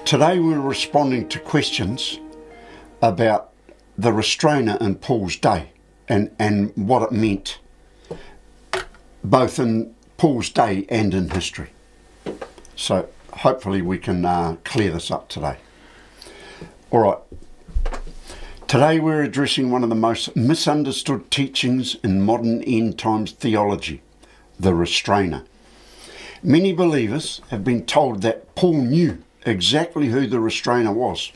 Today we're responding to questions about the restrainer in Paul's day and what it meant, both in Paul's day and in history. So hopefully we can clear this up today. All right. Today we're addressing one of the most misunderstood teachings in modern end times theology, the restrainer. Many believers have been told that Paul knew exactly who the restrainer was,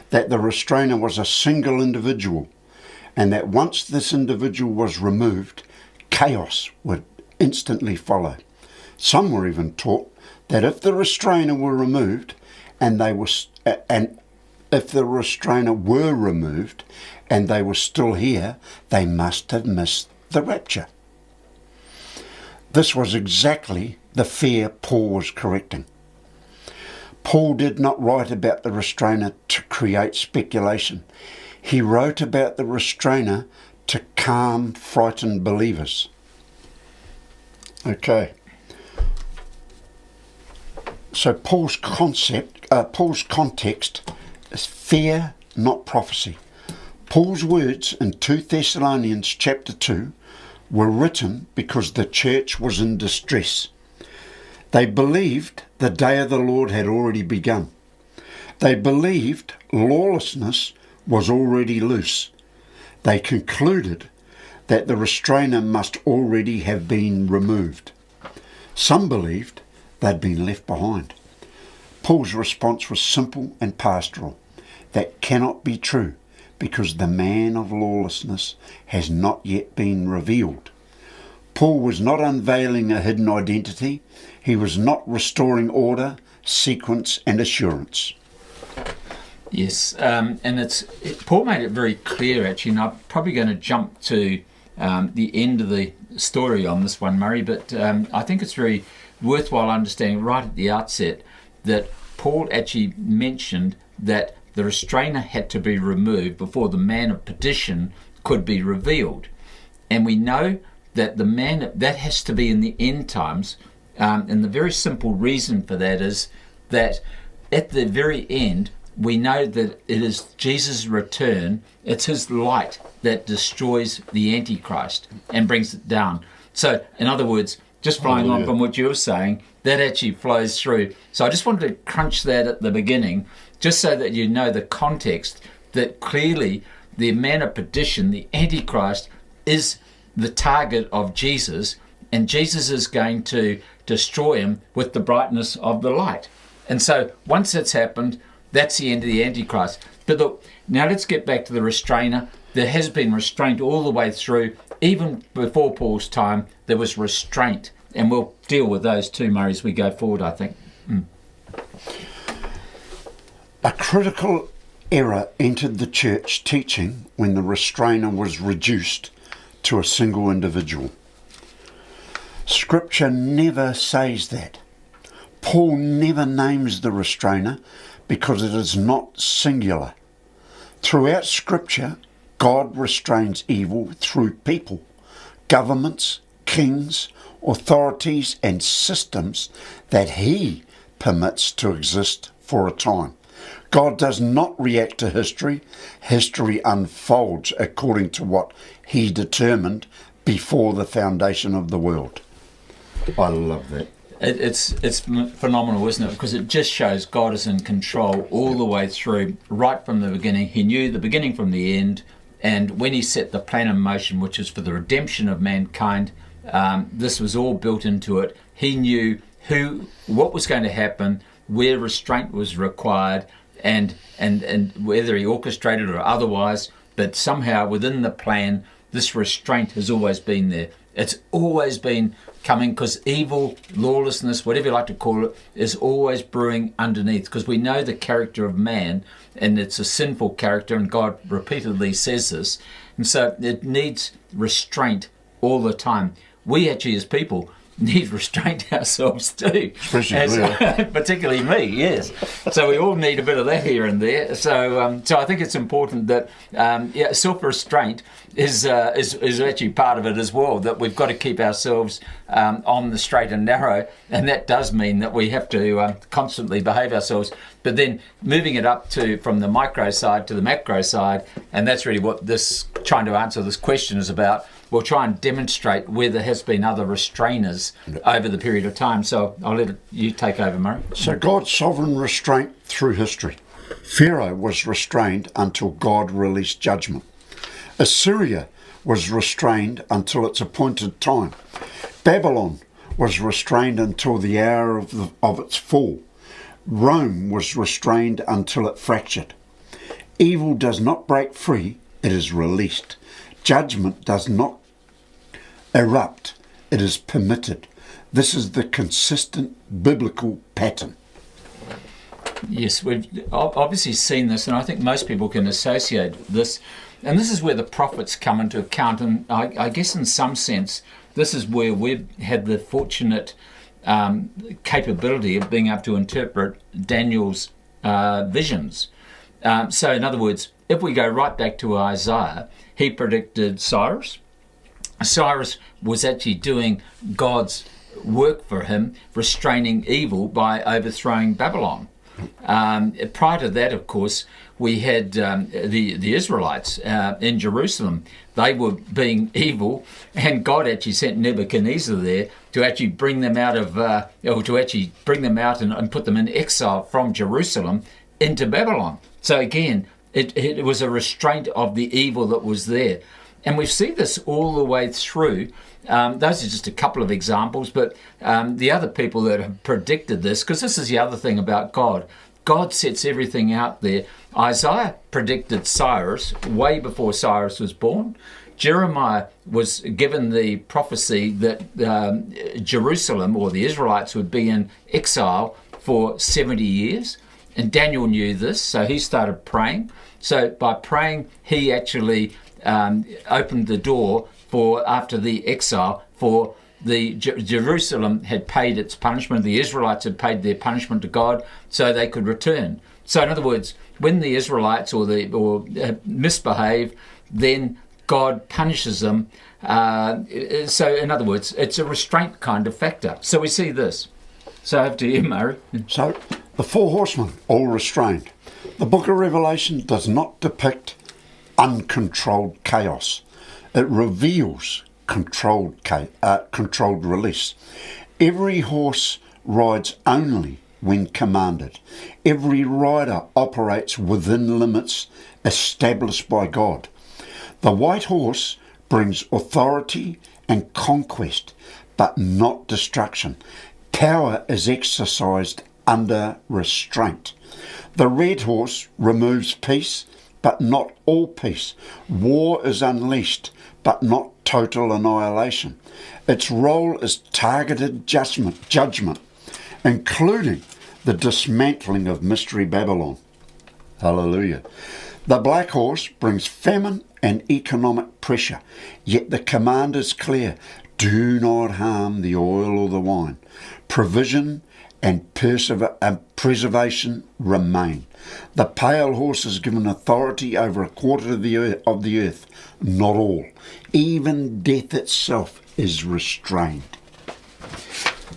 that the restrainer was a single individual, and that once this individual was removed, chaos would instantly follow. Some were even taught that if the restrainer were removed if the restrainer were removed and they were still here, they must have missed the rapture. This was exactly the fear Paul was correcting. Paul did not write about the restrainer to create speculation. He wrote about the restrainer to calm frightened believers. Okay. So Paul's context is fear, not prophecy. Paul's words in 2 Thessalonians chapter 2 were written because the church was in distress. They believed the day of the Lord had already begun. They believed lawlessness was already loose. They concluded that the restrainer must already have been removed. Some believed they'd been left behind. Paul's response was simple and pastoral. That cannot be true because the man of lawlessness has not yet been revealed. Paul was not unveiling a hidden identity. He was not restoring order, sequence and assurance. Yes, and Paul made it very clear actually, and I'm probably going to jump to the end of the story on this one, Murray, but I think it's very worthwhile understanding right at the outset that Paul actually mentioned that the restrainer had to be removed before the man of perdition could be revealed. And we know that the man, that has to be in the end times, and the very simple reason for that is that at the very end, we know that it is Jesus' return, it's his light that destroys the Antichrist and brings it down. So, in other words, just following on from what you were saying, that actually flows through. So I just wanted to crunch that at the beginning, just so that you know the context, that clearly the man of perdition, the Antichrist, is the target of Jesus, and Jesus is going to destroy him with the brightness of the light. And so once that's happened, that's the end of the Antichrist. But look, now let's get back to the restrainer. There has been restraint all the way through. Even before Paul's time, there was restraint. And we'll deal with those two, Murray, as we go forward, I think. A critical error entered the church teaching when the restrainer was reduced to a single individual. Scripture never says that. Paul never names the restrainer because it is not singular. Throughout Scripture, God restrains evil through people, governments, kings, authorities and systems that he permits to exist for a time. God does not react to history. History unfolds according to what he determined before the foundation of the world. I love that. It's phenomenal, isn't it? Because it just shows God is in control all the way through, right from the beginning. He knew the beginning from the end, and when he set the plan in motion, which is for the redemption of mankind, this was all built into it. He knew what was going to happen, where restraint was required, and whether he orchestrated or otherwise, but somehow within the plan, this restraint has always been there. It's always been coming because evil, lawlessness, whatever you like to call it, is always brewing underneath, because we know the character of man, and it's a sinful character, and God repeatedly says this, and so it needs restraint all the time. We actually as people need restraint ourselves too. Especially particularly me, yes. So we all need a bit of that here and there. So I think it's important that self-restraint is actually part of it as well, that we've got to keep ourselves on the straight and narrow, and that does mean that we have to constantly behave ourselves. But then moving it up from the micro side to the macro side, and that's really what this trying to answer this question is about. We'll try and demonstrate where there has been other restrainers over the period of time. So I'll let you take over, Murray. So God's sovereign restraint through history. Pharaoh was restrained until God released judgment. Assyria was restrained until its appointed time. Babylon was restrained until the hour of its fall. Rome was restrained until it fractured. Evil does not break free, it is released. Judgment does not erupt, it is permitted. This is the consistent biblical pattern. Yes, we've obviously seen this, and I think most people can associate this. And this is where the prophets come into account. And I guess in some sense, this is where we've had the fortunate capability of being able to interpret Daniel's visions. So in other words, if we go right back to Isaiah, he predicted Cyrus. Cyrus was actually doing God's work for him, restraining evil by overthrowing Babylon. Prior to that, of course, we had the Israelites in Jerusalem. They were being evil, and God actually sent Nebuchadnezzar there to actually bring them out and put them in exile from Jerusalem into Babylon. So again, it was a restraint of the evil that was there. And we see this all the way through. Those are just a couple of examples, but the other people that have predicted this, because this is the other thing about God. God sets everything out there. Isaiah predicted Cyrus way before Cyrus was born. Jeremiah was given the prophecy that Jerusalem, or the Israelites, would be in exile for 70 years. And Daniel knew this, so he started praying. So by praying, he actually opened the door for, after the exile, for the Jerusalem had paid its punishment. The Israelites had paid their punishment to God, so they could return. So in other words, when the Israelites misbehave, then God punishes them. So in other words, it's a restraint kind of factor. So we see this. So over to you, Murray. So the four horsemen, all restrained. The book of Revelation does not depict uncontrolled chaos. It reveals controlled release. Every horse rides only when commanded. Every rider operates within limits established by God. The white horse brings authority and conquest, but not destruction. Power is exercised under restraint. The red horse removes peace, but not all peace. War is unleashed, but not total annihilation. Its role is targeted judgment, including the dismantling of Mystery Babylon. Hallelujah. The black horse brings famine and economic pressure, yet the command is clear: do not harm the oil or the wine. Provision and preservation remain. The pale horse is given authority over a quarter of the earth, not all. Even death itself is restrained.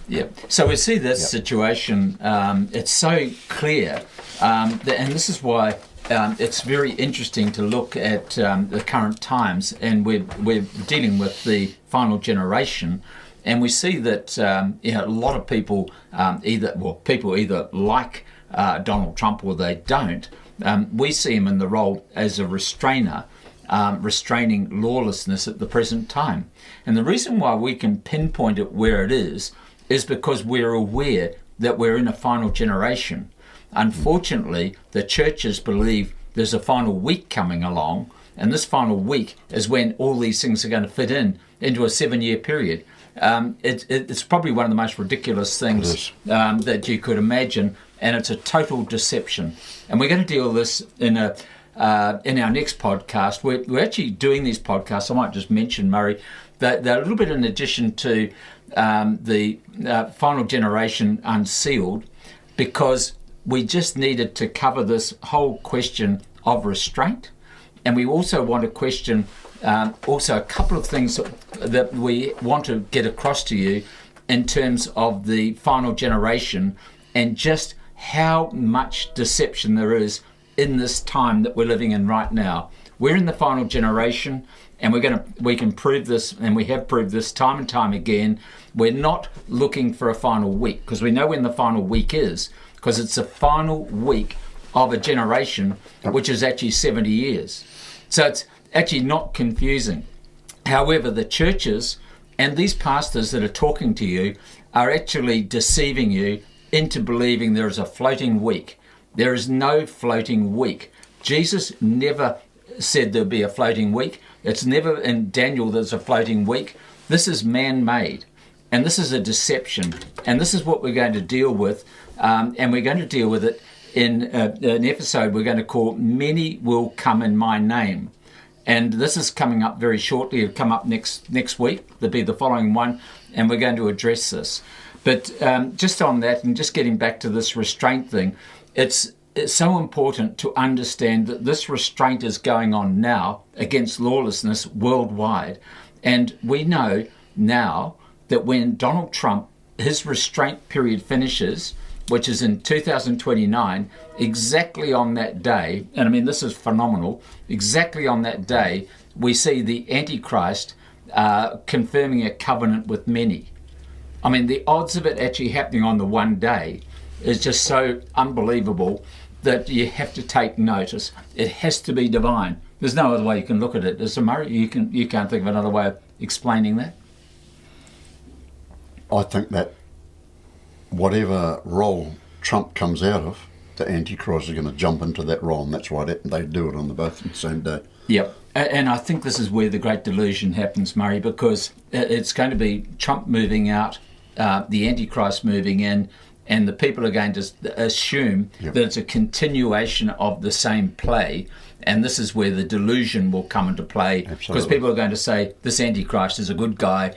Yeah. So we see this situation. It's so clear, and this is why it's very interesting to look at the current times, and we're dealing with the final generation. And we see that a lot of people either like Donald Trump or they don't. We see him in the role as a restrainer, restraining lawlessness at the present time. And the reason why we can pinpoint it where it is because we're aware that we're in a final generation. Unfortunately, the churches believe there's a final week coming along, and this final week is when all these things are going to fit into a 7-year period. It's probably one of the most ridiculous things that you could imagine, and it's a total deception. And we're going to deal with this in our next podcast. We're actually doing these podcasts. I might just mention, Murray, They're a little bit in addition to the final generation Unsealed, because we just needed to cover this whole question of restraint. And we also want to question also a couple of things that we want to get across to you in terms of the final generation, and just how much deception there is in this time that we're living in right now. We're in the final generation, and we can prove this, and we have proved this time and time again. We're not looking for a final week, because we know when the final week is, because it's the final week of a generation, which is actually 70 years. So it's actually not confusing. However, the churches and these pastors that are talking to you are actually deceiving you into believing there is a floating week. There is no floating week. Jesus never said there'd be a floating week. It's never in Daniel there's a floating week. This is man-made, and this is a deception, and this is what we're going to deal with, and we're going to deal with it in an episode we're going to call Many Will Come in My Name. And this is coming up very shortly. It'll come up next week. There'll be the following one, and we're going to address this. But just on that, and just getting back to this restraint thing, it's so important to understand that this restraint is going on now against lawlessness worldwide. And we know now that when Donald Trump, his restraint period finishes, which is in 2029, exactly on that day, and I mean, this is phenomenal, exactly on that day, we see the Antichrist confirming a covenant with many. I mean, the odds of it actually happening on the one day is just so unbelievable that you have to take notice. It has to be divine. There's no other way you can look at it. Mr. Murray, you can't think of another way of explaining that? I think that whatever role Trump comes out of, the Antichrist is going to jump into that role, and that's why they do it on both on the same day. Yep. And I think this is where the great delusion happens, Murray, because it's going to be Trump moving out, the Antichrist moving in, and the people are going to assume that it's a continuation of the same play. And this is where the delusion will come into play. Absolutely. Because people are going to say, this Antichrist is a good guy.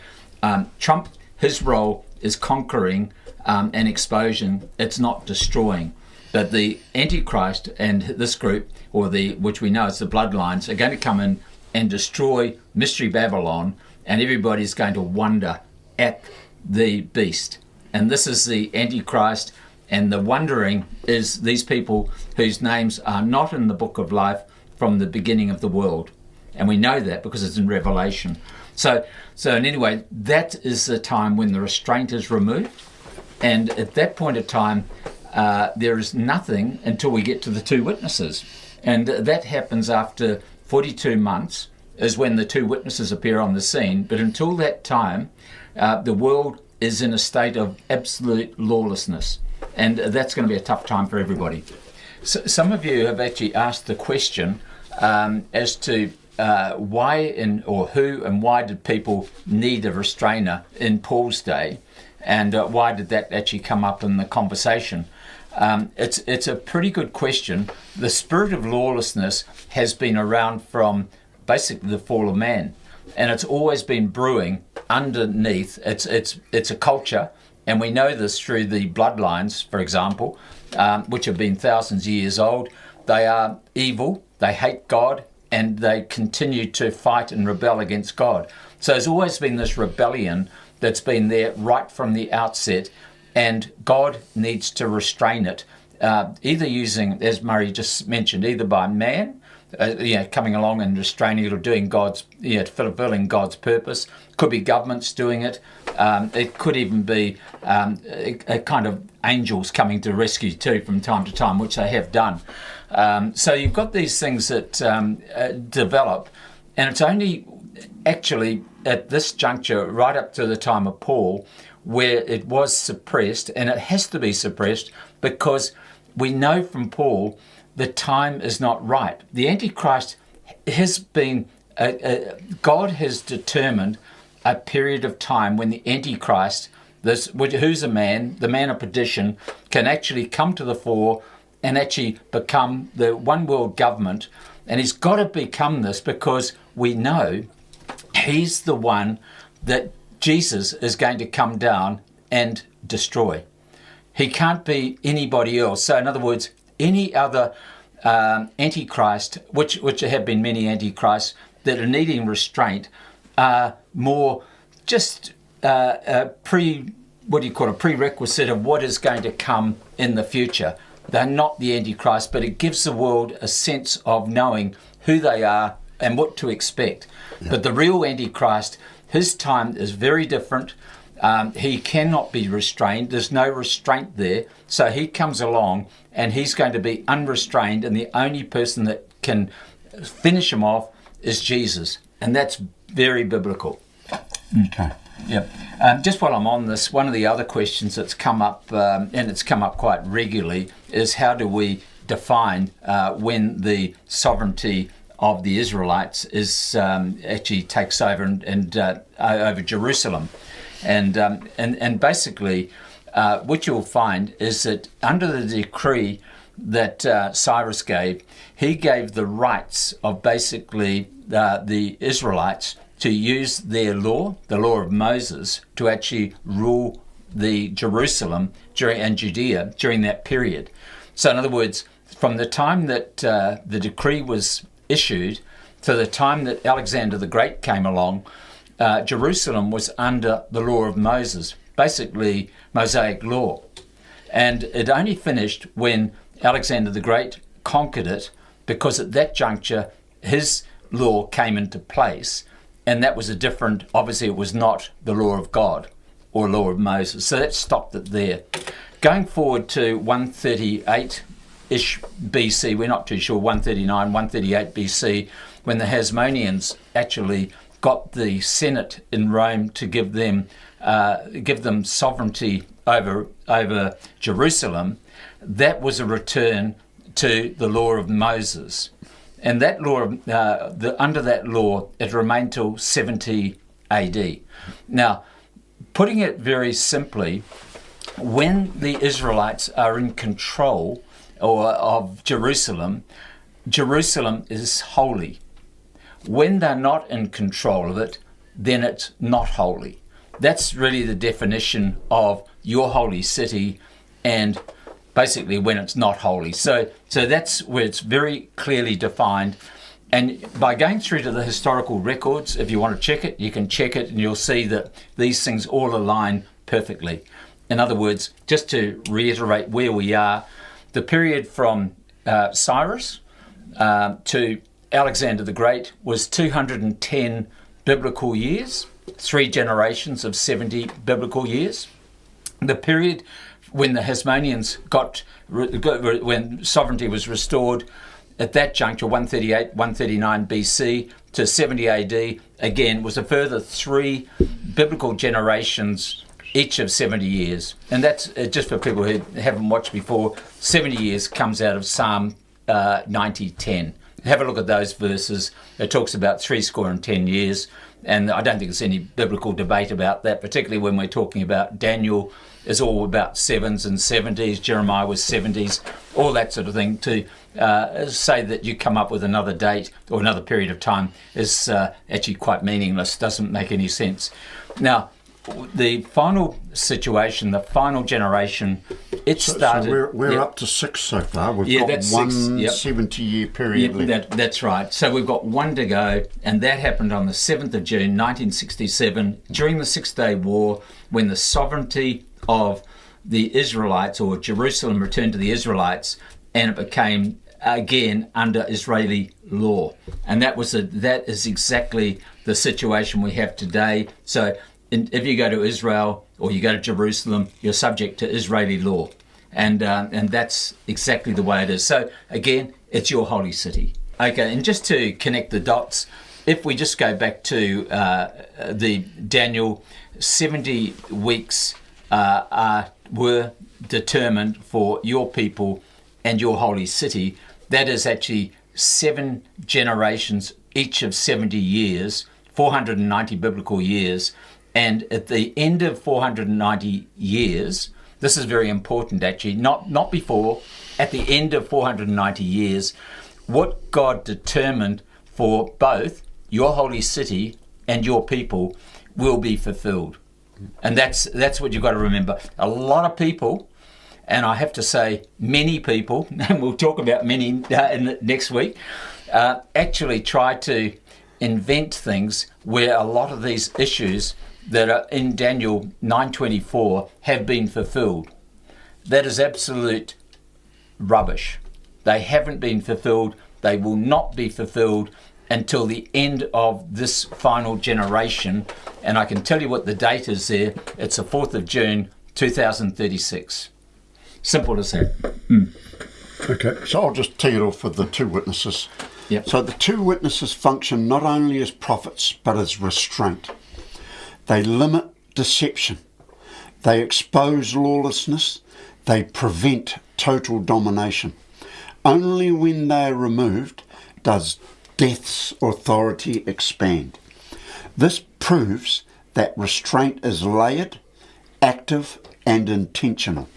Trump, his role is conquering and exposing. It's not destroying. But the Antichrist and this group, which we know is the bloodlines, are going to come in and destroy Mystery Babylon, and everybody's going to wonder at the beast. And this is the Antichrist, and the wondering is these people whose names are not in the book of life from the beginning of the world. And we know that because it's in Revelation. So in any way, that is the time when the restraint is removed. And at that point of time, there is nothing until we get to the two witnesses. And that happens after 42 months is when the two witnesses appear on the scene. But until that time, the world is in a state of absolute lawlessness. And that's going to be a tough time for everybody. So some of you have actually asked the question as to why or who and why did people need a restrainer in Paul's day, and why did that actually come up in the conversation? It's a pretty good question. The spirit of lawlessness has been around from basically the fall of man, and it's always been brewing underneath. It's a culture, and we know this through the bloodlines, for example, which have been thousands of years old. They are evil, they hate God, and they continue to fight and rebel against God. So there's always been this rebellion that's been there right from the outset, and God needs to restrain it, either using, as Murray just mentioned, either by man, coming along and restraining it, or doing fulfilling God's purpose. Could be governments doing it. It could even be a kind of angels coming to rescue too from time to time, which they have done. So you've got these things that develop, and it's only actually at this juncture, right up to the time of Paul, where it was suppressed, and it has to be suppressed because we know from Paul the time is not right. The Antichrist has been, God has determined a period of time when the Antichrist, who's the man of perdition, can actually come to the fore and actually become the one world government. And he's got to become this because we know He's the one that Jesus is going to come down and destroy. He can't be anybody else. So in other words, any other antichrist, which there have been many antichrists that are needing restraint, are more just a prerequisite of what is going to come in the future. They're not the antichrist, but it gives the world a sense of knowing who they are and what to expect. Yeah. But the real antichrist, his time is very different. He cannot be restrained. There's no restraint there. So he comes along and he's going to be unrestrained, and the only person that can finish him off is Jesus. And that's very biblical. Okay. Yep. Just while I'm on this, one of the other questions that's come up, and it's come up quite regularly, is how do we define when the sovereignty of the Israelites is actually takes over and over Jerusalem, and basically what you'll find is that under the decree that Cyrus gave, he gave the rights of basically the Israelites to use their law, the law of Moses, to actually rule the Jerusalem and Judea during that period. So in other words, from the time that the decree was issued to the time that Alexander the Great came along, Jerusalem was under the law of Moses, basically Mosaic law. And it only finished when Alexander the Great conquered it, because at that juncture his law came into place. And that was a different, obviously it was not the law of God or law of Moses. So that stopped it there. Going forward to 138-ish BC, we're not too sure, 139, 138 BC, when the Hasmoneans actually got the Senate in Rome to give them sovereignty over Jerusalem, that was a return to the law of Moses. And that law, under that law, it remained till 70 AD. Now, putting it very simply, when the Israelites are in control of Jerusalem, Jerusalem is holy. When they're not in control of it, then it's not holy. That's really the definition of your holy city, and basically when it's not holy. So that's where it's very clearly defined. And by going through to the historical records, if you want to check it, you can check it, and you'll see that these things all align perfectly. In other words, just to reiterate where we are, the period from Cyrus to Alexander the Great was 210 biblical years, 3 generations of 70 biblical years. The period when the Hasmoneans when sovereignty was restored, at that juncture, 138, 139 BC to 70 AD, again, was a further 3 biblical generations, each of 70 years. And that's, just for people who haven't watched before, 70 years comes out of Psalm 90:10. Have a look at those verses. It talks about 70 years, and I don't think there's any biblical debate about that, particularly when we're talking about Daniel is all about 7s and 70s, Jeremiah was 70s, all that sort of thing. To say that you come up with another date or another period of time is actually quite meaningless, doesn't make any sense. Now, the final situation, the final generation, it started... So we're up to 6 so far. We've got that's one 70-year period left. That's right. So we've got 1 to go, and that happened on the 7th of June, 1967, during the Six-Day War, when the sovereignty of the Israelites, or Jerusalem, returned to the Israelites, and it became again under Israeli law. And that is exactly the situation we have today. So if you go to Israel or you go to Jerusalem, you're subject to Israeli law, and that's exactly the way it is. So again, it's your holy city. Okay, and just to connect the dots, if we just go back to the Daniel, 70 weeks were determined for your people and your holy city. That is actually 7 generations, each of 70 years, 490 biblical years. And at the end of 490 years, this is very important actually, not before, at the end of 490 years, what God determined for both your holy city and your people will be fulfilled. And that's what you've got to remember. A lot of people, and I have to say many people, and we'll talk about many next week, actually try to invent things where a lot of these issues that are in Daniel 9:24 have been fulfilled. That is absolute rubbish. They haven't been fulfilled. They will not be fulfilled until the end of this final generation. And I can tell you what the date is there. It's the 4th of June, 2036. Simple as that. Okay, so I'll just tee it off with the two witnesses. Yep. So the two witnesses function not only as prophets, but as restraint. They limit deception. They expose lawlessness. They prevent total domination. Only when they are removed does death's authority expand. This proves that restraint is layered, active, and intentional.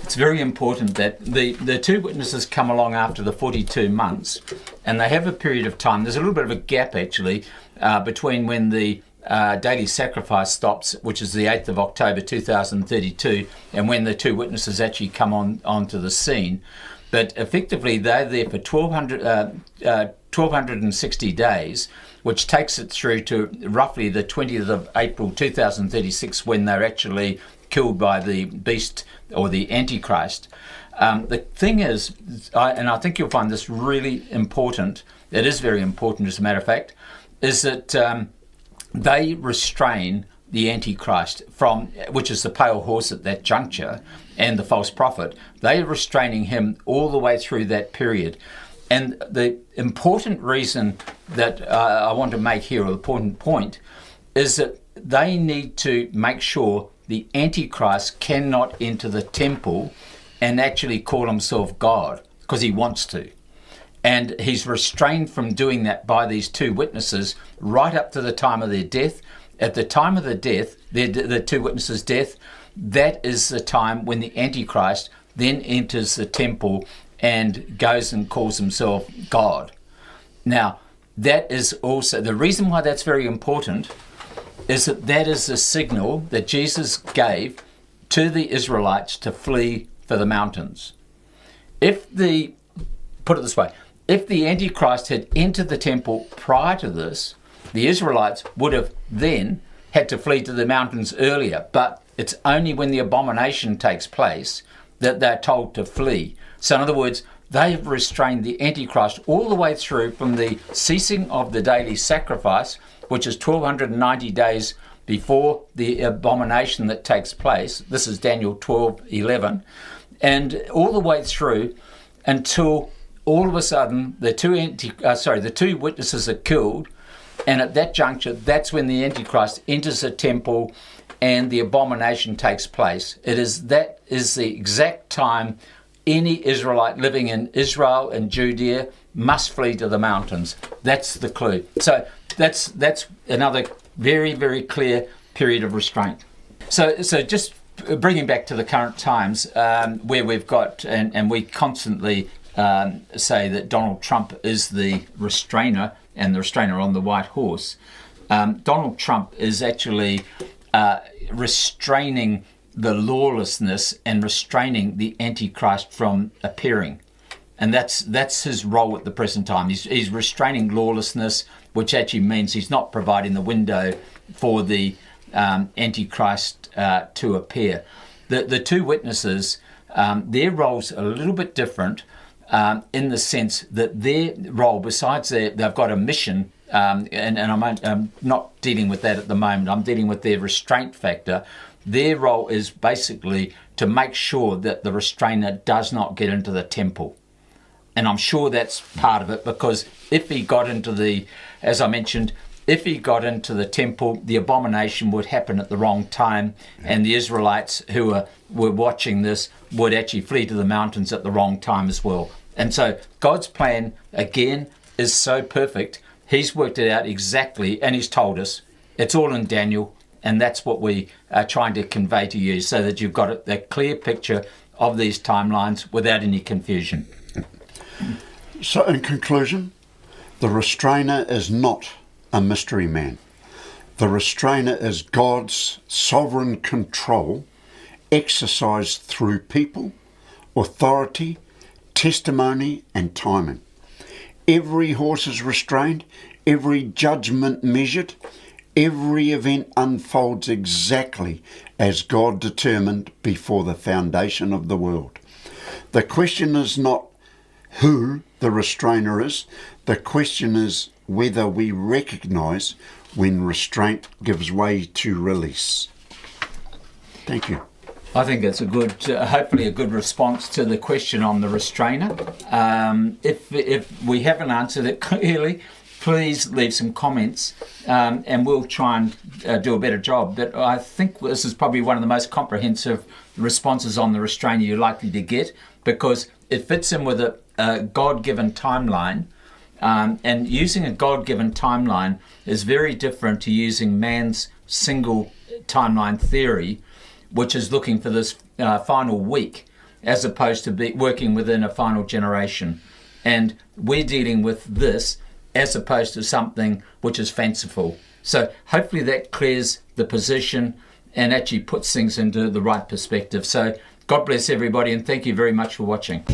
It's very important that the two witnesses come along after the 42 months, and they have a period of time. There's a little bit of a gap, actually, between when the daily sacrifice stops, which is the 8th of October 2032, and when the two witnesses actually come onto the scene. But effectively, they're there for 1,260 days, which takes it through to roughly the 20th of April 2036, when they're actually killed by the beast or the Antichrist. The thing is, and I think you'll find this really important, it is very important as a matter of fact, is that they restrain the Antichrist from, which is the pale horse at that juncture, and the false prophet. They are restraining him all the way through that period. And the important reason that I want to make here, or the important point, is that they need to make sure the Antichrist cannot enter the temple and actually call himself God, because he wants to. And he's restrained from doing that by these two witnesses right up to the time of their death. At the time of the death, the two witnesses' death, that is the time when the Antichrist then enters the temple and goes and calls himself God. Now, that is also, the reason why that's very important is that is the signal that Jesus gave to the Israelites to flee for the mountains. Put it this way, if the Antichrist had entered the temple prior to this, the Israelites would have then had to flee to the mountains earlier, but it's only when the abomination takes place that they're told to flee. So in other words, they have restrained the Antichrist all the way through from the ceasing of the daily sacrifice, which is 1290 days before the abomination that takes place. This is Daniel 12:11, and all the way through until all of a sudden the two witnesses are killed, and at that juncture, that's when the Antichrist enters the temple and the abomination takes place. That is the exact time any Israelite living in Israel and Judea must flee to the mountains. That's the clue. So that's another very, very clear period of restraint. So just bringing back to the current times, where we've got, and we constantly say that Donald Trump is the restrainer, and the restrainer on the white horse. Donald Trump is actually restraining the lawlessness and restraining the Antichrist from appearing. And that's his role at the present time. He's restraining lawlessness, which actually means he's not providing the window for the Antichrist to appear. The two witnesses, their roles are a little bit different in the sense that their role, besides they've got a mission, and I'm not dealing with that at the moment, I'm dealing with their restraint factor. Their role is basically to make sure that the restrainer does not get into the temple. And I'm sure that's part of it, because if he got into as I mentioned, if he got into the temple, the abomination would happen at the wrong time, and the Israelites who were watching this would actually flee to the mountains at the wrong time as well. And so God's plan, again, is so perfect. He's worked it out exactly, and he's told us. It's all in Daniel, and that's what we are trying to convey to you, so that you've got that clear picture of these timelines without any confusion. So in conclusion, the restrainer is not a mystery man. The restrainer is God's sovereign control exercised through people, authority, testimony and timing. Every horse is restrained, every judgment measured, every event unfolds exactly as God determined before the foundation of the world. The question is not who the restrainer is, the question is whether we recognise when restraint gives way to release. Thank you. I think it's a good, hopefully a good response to the question on the restrainer. If we haven't answered it clearly, please leave some comments and we'll try and do a better job. But I think this is probably one of the most comprehensive responses on the restrainer you're likely to get, because it fits in with a God-given timeline. And using a God-given timeline is very different to using man's single timeline theory, which is looking for this final week, as opposed to working within a final generation. And we're dealing with this as opposed to something which is fanciful. So hopefully that clears the position and actually puts things into the right perspective. So God bless everybody, and thank you very much for watching.